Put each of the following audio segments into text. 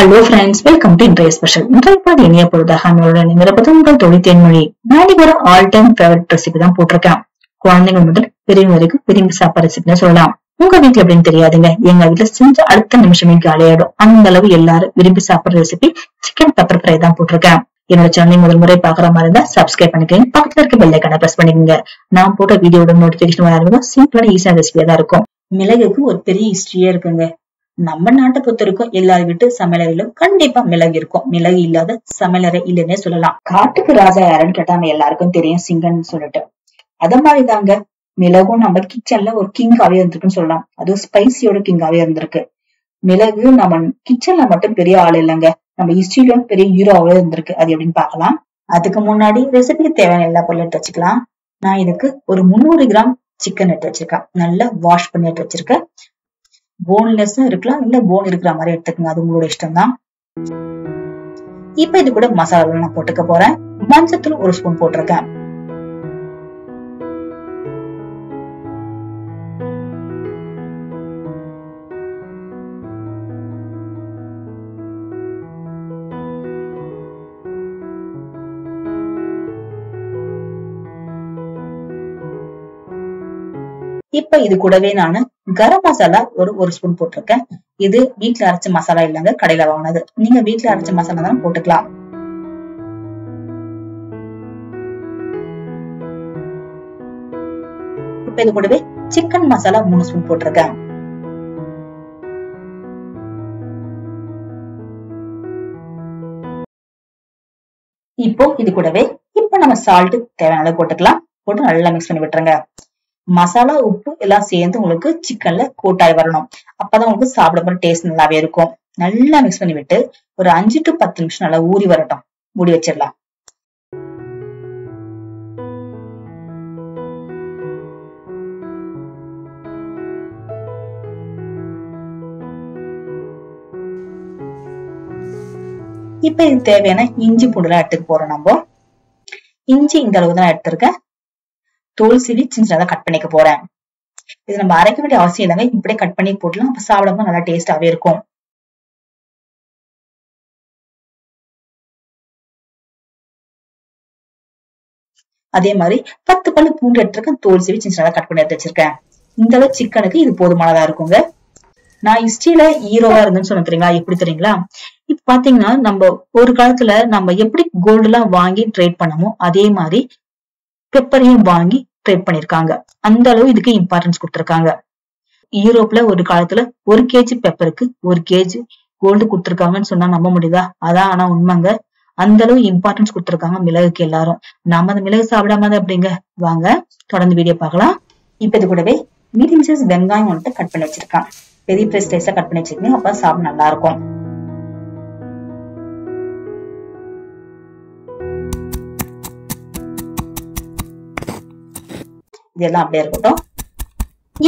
Hello friends, welcome to இன்றைய special. இன்றைய பாதி இனிய பொழுதாக நம்மளுடன் நிரப்பது உங்கள் தொழில் தேன்மொழி. நான் இன்னைக்கு ஒரு ஆல் டைம் ஃபேவரட் ரெசிபி தான் போட்டிருக்கேன். குழந்தைங்க முதல் பெரியவங்க வரைக்கும் விரும்பி சாப்பிட்ற ரெசிபின்னு சொல்லலாம். உங்க வீட்டுல எப்படின்னு தெரியாதுங்க, எங்க வீட்டுல செஞ்ச அடுத்த நிமிஷமே காலியாயிடும். அந்த அளவு எல்லாரும் விரும்பி சாப்பிடுற ரெசிபி சிக்கன் பெப்பர் ஃப்ரை தான் போட்டிருக்கேன். என்னோட சேனலை முதல் முறை பாக்குற மாதிரி இருந்தா சப்ஸ்கிரைப் பண்ணிக்கோங்க. பக்கத்துல இருக்க பெல் ஐகானை பிரஸ் பண்ணிக்கோங்க. நான் போட்ட வீடியோட நோட்டிபிகேஷன் வராது. சிம்பிளான ஈஸியான ரெசிபியா தான் இருக்கும். மிளகுக்கு ஒரு பெரிய ஹிஸ்டரியே இருக்குங்க. நம்ம நாட்டை பொறுத்த வரைக்கும் எல்லார் வீட்டு சமையலறையிலும் கண்டிப்பா மிளகு இருக்கும். மிளகு இல்லாத சமையலறை இல்லைன்னே சொல்லலாம். காட்டுக்கு ராஜா யாருன்னு கேட்டா நம்ம எல்லாருக்கும் தெரியும், சிங்கன்னு சொல்லிட்டு. அத மாதிரிதாங்க மிளகும் நம்ம கிச்சன்ல ஒரு கிங்காவே இருந்திருக்குன்னு சொல்லலாம். அதுவும் ஸ்பைசியோட கிங்காவே இருந்திருக்கு. மிளகு நம்ம கிச்சன்ல மட்டும் பெரிய ஆள் இல்லைங்க, நம்ம ஹிஸ்டரியிலும் பெரிய ஹீரோவே இருந்திருக்கு. அது எப்படின்னு பாக்கலாம். அதுக்கு முன்னாடி ரெசிபிக்கு தேவையான எல்லா பொருளும் எடுத்து வச்சுக்கலாம். நான் இதுக்கு ஒரு 300 கிராம் சிக்கன் எடுத்து வச்சிருக்கேன். நல்லா வாஷ் பண்ணி எடுத்து வச்சிருக்கேன். போன்லெஸ்ஸும் இருக்கலாம், இல்ல போன் இருக்கிற மாதிரி எடுத்துக்கோங்க, அது உங்களோட இஷ்டம் தான். இப்ப இது கூட மசாலா நான் போட்டுக்க போறேன். மஞ்சத்தூள் 1 ஸ்பூன் போட்டிருக்கேன். இப்ப இது கூடவே நானு கரம் மசாலா ஒரு ஸ்பூன் போட்டிருக்கேன். இது வீட்டுல அரைச்ச மசாலா இல்லைங்க, கடையில வாங்கினது. நீங்க வீட்டுல அரைச்ச மசாலா தான் போட்டுக்கலாம். இப்ப இது கூடவே சிக்கன் மசாலா 3 ஸ்பூன் போட்டிருக்கேன். இப்போ இது கூடவே நம்ம சால்ட் தேவையான அளவு போட்டுக்கலாம். போட்டு நல்லா மிக்ஸ் பண்ணி விட்டுருங்க. மசாலா உப்பு எல்லாம் சேர்ந்து உங்களுக்கு சிக்கன்ல கோட்டாய் வரணும். அப்பதான் உங்களுக்கு சாப்பிட டேஸ்ட் நல்லாவே இருக்கும். நல்லா மிக்ஸ் பண்ணி விட்டு ஒரு 5 to 10 நிமிஷம் நல்லா ஊறி வரட்டும். மூடி வச்சிடலாம். இப்ப இது தேவையான இஞ்சி பூண்டுலாம் எடுத்துக்க போறோம். நம்ம இஞ்சி இந்த அளவு தான் எடுத்திருக்கேன். தோல் சீவி சின்னதா கட் பண்ணிக்க போறேன். இது நம்ம அரைக்க வேண்டிய அவசியம் இல்லைங்க, இப்படியே கட் பண்ணி போடலாம். அப்ப சாப்பிடும்போது நல்லா டேஸ்டாவே இருக்கும். அதே மாதிரி 10 பல்லு பூண்டு எடுத்திருக்கேன். தோல் சீவி சின்னதா கட் பண்ணி எடுத்து வச்சிருக்கேன். இந்த அளவு சிக்கனுக்கு இது போதுமானதா இருக்குங்க. நான் ஹிஸ்டரியில ஹீரோவா இருந்தேன்னு சொன்ன தெரியுங்களா, எப்படி தெரியுங்களா? இப்ப பாத்தீங்கன்னா நம்ம ஒரு காலத்துல நம்ம எப்படி கோல்டு எல்லாம் வாங்கி ட்ரேட் பண்ணமோ அதே மாதிரி பெப்பரையும் வாங்கி ட்ரேட் பண்ணிருக்காங்க. அந்த அளவு இதுக்கு இம்பார்ட்டன்ஸ் கொடுத்திருக்காங்க. யூரோப்ல ஒரு காலத்துல 1 kg பெப்பருக்கு 1 kg கோல்டு கொடுத்திருக்காங்கன்னு சொன்னா நம்ப முடியுதா? அதான் ஆனா உண்மைங்க. அந்த அளவு இம்பார்ட்டன்ஸ் கொடுத்திருக்காங்க மிளகுக்கு எல்லாரும். நாம அந்த மிளகு சாப்பிடாம அப்படிங்க. வாங்க தொடர்ந்து வீடியோ பார்க்கலாம். இப்ப இது கூடவே மீடியம் சைஸ் வெங்காயம் வந்துட்டு கட் பண்ணி வச்சிருக்கேன். பெரிய பெரிய ஸ்லைஸா கட் பண்ணி வச்சிருக்கீங்க, அப்ப சாப்பிட நல்லா இருக்கும். இதெல்லாம் அப்படியே இருக்கட்டும்.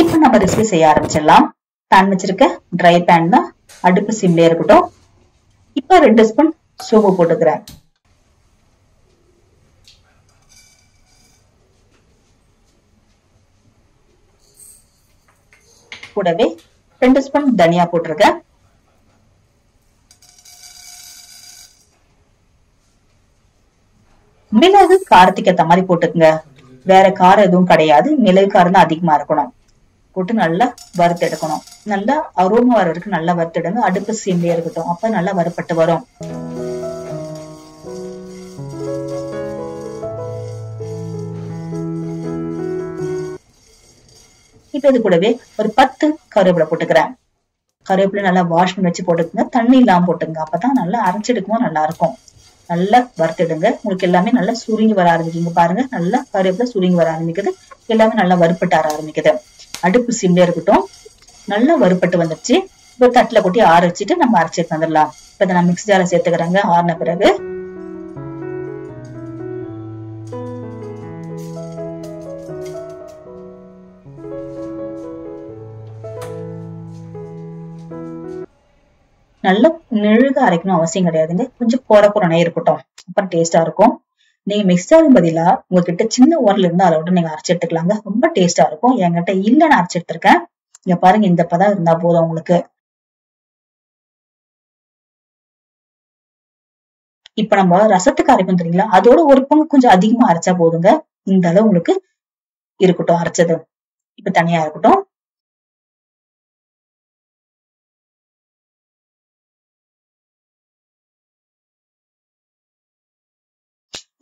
இப்ப நம்ம ரெசிபி செய்ய ஆரம்பிச்சிடலாம். பேன் வச்சிருக்க, ட்ரை பேன் தான், அடுப்பு சிம்லயே இருக்கட்டும். இப்ப 2 ஸ்பூன் சோம்பு போட்டுக்கிறேன். கூடவே 2 ஸ்பூன் தனியா போட்டிருக்கேன். மிளகு காரத்துக்கு ஏத்த மாதிரி போட்டுக்குங்க. வேற காரம் எதுவும் கிடையாது, மிளகு காரம் தான் அதிகமா இருக்கணும். போட்டு நல்லா வறுத்து எடுக்கணும். நல்லா அரோமா வர வரைக்கும் நல்லா வறுத்துடுங்க. அடுப்பு சீம்லயே இருக்கட்டும், அப்ப நல்லா வறுப்பட்டு வரும். இப்ப இது கூடவே ஒரு 10 கருவேப்பிலை போட்டுக்கிறேன். கருவேப்பிலை நல்லா வாஷ் பண்ணி வச்சு போட்டுக்கோங்க. தண்ணி இல்லாம போட்டுங்க, அப்பதான் நல்லா அரைச்செடுக்கவும் நல்லா இருக்கும். நல்லா வறுத்துடுங்க. உங்களுக்கு எல்லாமே நல்லா சுருங்கி வர ஆரம்பிக்குங்க. பாருங்க, நல்லா கருவேப்பிலை சுருங்கி வர ஆரம்பிக்குது. எல்லாமே நல்லா வறுப்பட்டு ஆர ஆரம்பிக்குது. அடுப்பு சிம்ல இருக்கட்டும். நல்லா வறுப்பட்டு வந்துருச்சு. இப்ப தட்டுல கொட்டி ஆற வச்சுட்டு நம்ம அரைச்சிட்டு வந்துடலாம். இப்ப நான் மிக்ஸி ஜார்ல சேர்த்துக்கிறேங்க. ஆறின பிறகு நல்லா நெழுக அரைக்கணும் அவசியம் கிடையாதுங்க. கொஞ்சம் குறை இருக்கட்டும், அப்புறம் டேஸ்டா இருக்கும். நீங்க மிக்சர் பதிலா உங்ககிட்ட சின்ன உரல் இருந்தா அதோட நீங்க அரைச்சு எடுத்துக்கலாங்க. ரொம்ப டேஸ்டா இருக்கும். என்கிட்ட இல்ல, நான் அரைச்சு எடுத்திருக்கேன். இங்க பாருங்க, இந்த பதம் இருந்தா போதும் உங்களுக்கு. இப்ப நம்ம ரசத்துக்கு அரைப்போம் தெரியுங்களா, அதோட ஒரு பங்கு கொஞ்சம் அதிகமா அரைச்சா போதுங்க. இந்த அளவு உங்களுக்கு இருக்கட்டும் அரைச்சது. இப்ப தனியா இருக்கட்டும்.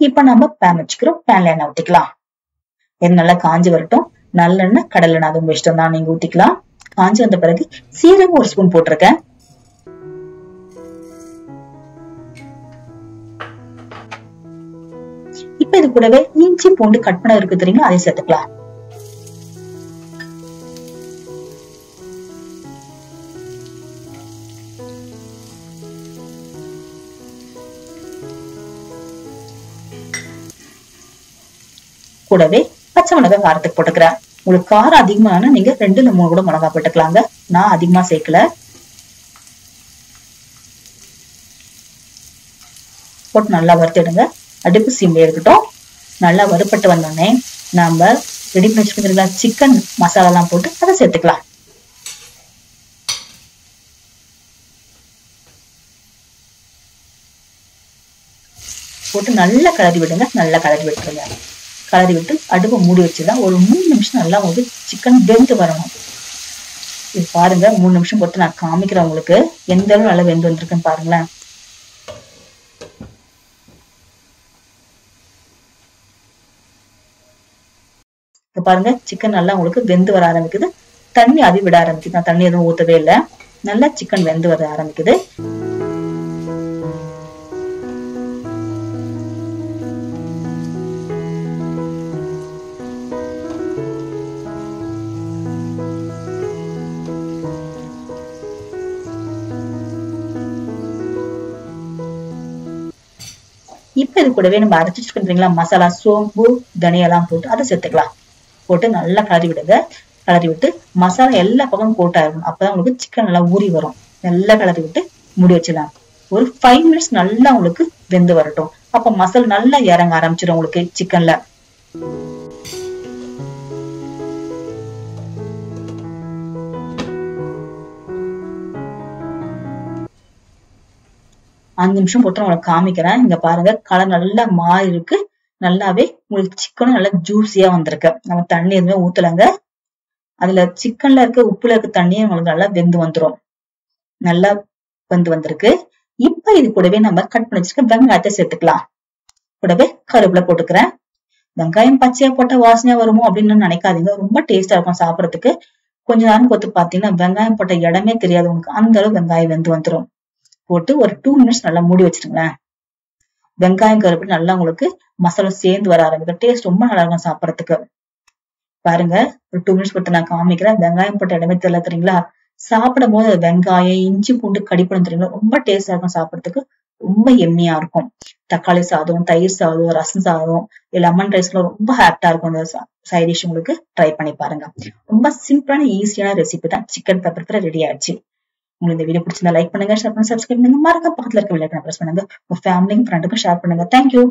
இப்ப நம்ம பேன் வச்சுக்கிறோம். பேன்ல எண்ணெய் ஊத்திக்கலாம். எண்ணெய் நல்லா காஞ்சி வரட்டும். நல்லெண்ணெய், கடலெண்ணெய் அது உங்க இஷ்டம் தான், நீங்க ஊத்திக்கலாம். காஞ்சி வந்த பிறகு சீரகம் ஒரு ஸ்பூன் போட்டிருக்கேன். இப்ப இது கூடவே இஞ்சி பூண்டு கட் பண்ண இருக்கு தெரியுங்களா, அதை சேர்த்துக்கலாம். கூடவே பச்சை மிளகாய் காரத்துக்கு போட்டுக்கிறேன். உங்களுக்கு காரம் அதிகமான நீங்க 2 இல்ல 3 கூட மிளகாய் போட்டுக்கலாங்க. நான் அதிகமா சேர்க்கல. போட்டு நல்லா வறுத்துடுங்க. அடுப்பு சிம்ல இருக்கட்டும். நல்லா வறுப்பட்டு வந்தோடனே நாம ரெடி பண்ணி வச்சுருக்கீங்களா சிக்கன் மசாலா எல்லாம் போட்டு அதை சேர்த்துக்கலாம். போட்டு நல்லா கிளறி விடுங்க. நல்லா கிளறி விட்டுருங்க. கிளறி விட்டு அடுப்பை மூடி வச்சுதான் ஒரு 3 நிமிஷம் நல்லா வந்து சிக்கன் வெந்து வரணும். இது பாருங்க, 3 நிமிஷம் போட்டு நான் காமிக்கிறேன் உங்களுக்கு எந்த அளவு நல்லா வெந்து வந்திருக்குன்னு பாருங்களேன். இப்ப பாருங்க, சிக்கன் நல்லா உங்களுக்கு வெந்து வர ஆரம்பிக்குது. தண்ணி அவி விட ஆரம்பிக்குது. நான் தண்ணி எதுவும் ஊத்தவே இல்லை. நல்லா சிக்கன் வெந்து வர ஆரம்பிக்குது. இப்ப இது கூடவே நம்ம அரைச்சு வச்சுக்கிறீங்களா மசாலா, சோம்பு, தனியெல்லாம் போட்டு அதை சேர்த்துக்கலாம். போட்டு நல்லா கிளறி விடுங்க. கிளறி விட்டு மசாலா எல்லா பக்கமும் கோட்டா இருக்கணும். அப்பதான் உங்களுக்கு சிக்கன் நல்லா ஊறி வரும். நல்லா கிளறி விட்டு மூடி வச்சிடலாம். ஒரு 5 மினிட்ஸ் நல்லா உங்களுக்கு வெந்து வரட்டும். அப்ப மசாலா நல்லா இறங்க ஆரம்பிச்சிடும் உங்களுக்கு சிக்கன்ல. அஞ்சு நிமிஷம் போட்டு உங்களுக்கு காமிக்கிறேன். இங்க பாருங்க, கலர் நல்லா மாறி இருக்கு. நல்லாவே உங்களுக்கு சிக்கனும் நல்லா ஜூசியா வந்திருக்கு. நம்ம தண்ணி எதுவுமே ஊத்தலங்க. அதுல சிக்கன்ல இருக்க உப்புல இருக்க தண்ணியும் உங்களுக்கு நல்லா வெந்து வந்துரும். நல்லா வெந்து வந்திருக்கு. இப்ப இது கூடவே நம்ம கட் பண்ணி வச்சிருக்க வெங்காயத்தை சேர்த்துக்கலாம். கூடவே கருவேப்பிலை போட்டுக்கிறேன். வெங்காயம் பச்சையா போட்டா வாசனையா வருமோ அப்படின்னு நினைக்காதீங்க. ரொம்ப டேஸ்டா இருக்கும் சாப்பிடறதுக்கு. கொஞ்ச நேரம் பொறுத்து பாத்தீங்கன்னா வெங்காயம் போட்ட இடமே தெரியாது உங்களுக்கு. அந்த அளவு வெங்காயம் வெந்து வந்துரும். போட்டு ஒரு 2 மினிட்ஸ் நல்லா மூடி வச்சிருங்களேன். வெங்காயம் கருவேப்பிலை நல்லா உங்களுக்கு மசாலா சேர்ந்து வர ஆரம்பிக்கும். டேஸ்ட் ரொம்ப நல்லா இருக்கும் சாப்பிடறதுக்கு. பாருங்க, ஒரு 2 மினிட்ஸ் பொறுத்து நான் காமிக்கிறேன். வெங்காயம் போட்ட இடமே தெரியல தெரியுங்களா. சாப்பிடும் போது வெங்காயம், இஞ்சி பூண்டு கடிப்படம் தெரியுங்களா, ரொம்ப டேஸ்டா இருக்கும் சாப்பிடறதுக்கு. ரொம்ப எம்மியா இருக்கும். தக்காளி சாதம், தயிர் சாதம், ரசம் சாதம், லெமன் ரைஸ்ல ரொம்ப ஹாப்பியா இருக்கும். அந்த சைட் டிஷ் உங்களுக்கு ட்ரை பண்ணி பாருங்க. ரொம்ப சிம்பிளான ஈஸியான ரெசிபி தான். சிக்கன் பெப்பர் ஃப்ரை ரெடி ஆயிடுச்சு. உங்களுக்கு இந்த வீடியோ பிடிச்சிருந்தா லைக் பண்ணுங்க, ஷேர் பண்ணுங்க, சப்ஸ்கிரைப் பண்ணுங்க. மறக்காம பக்கத்துல இருக்க பெல் ஐகானை பிரஸ் பண்ணுங்க. உங்க ஃபேமிலிக்கும் ஃப்ரெண்டுக்கும் ஷேர் பண்ணுங்க. தேங்க்யூ.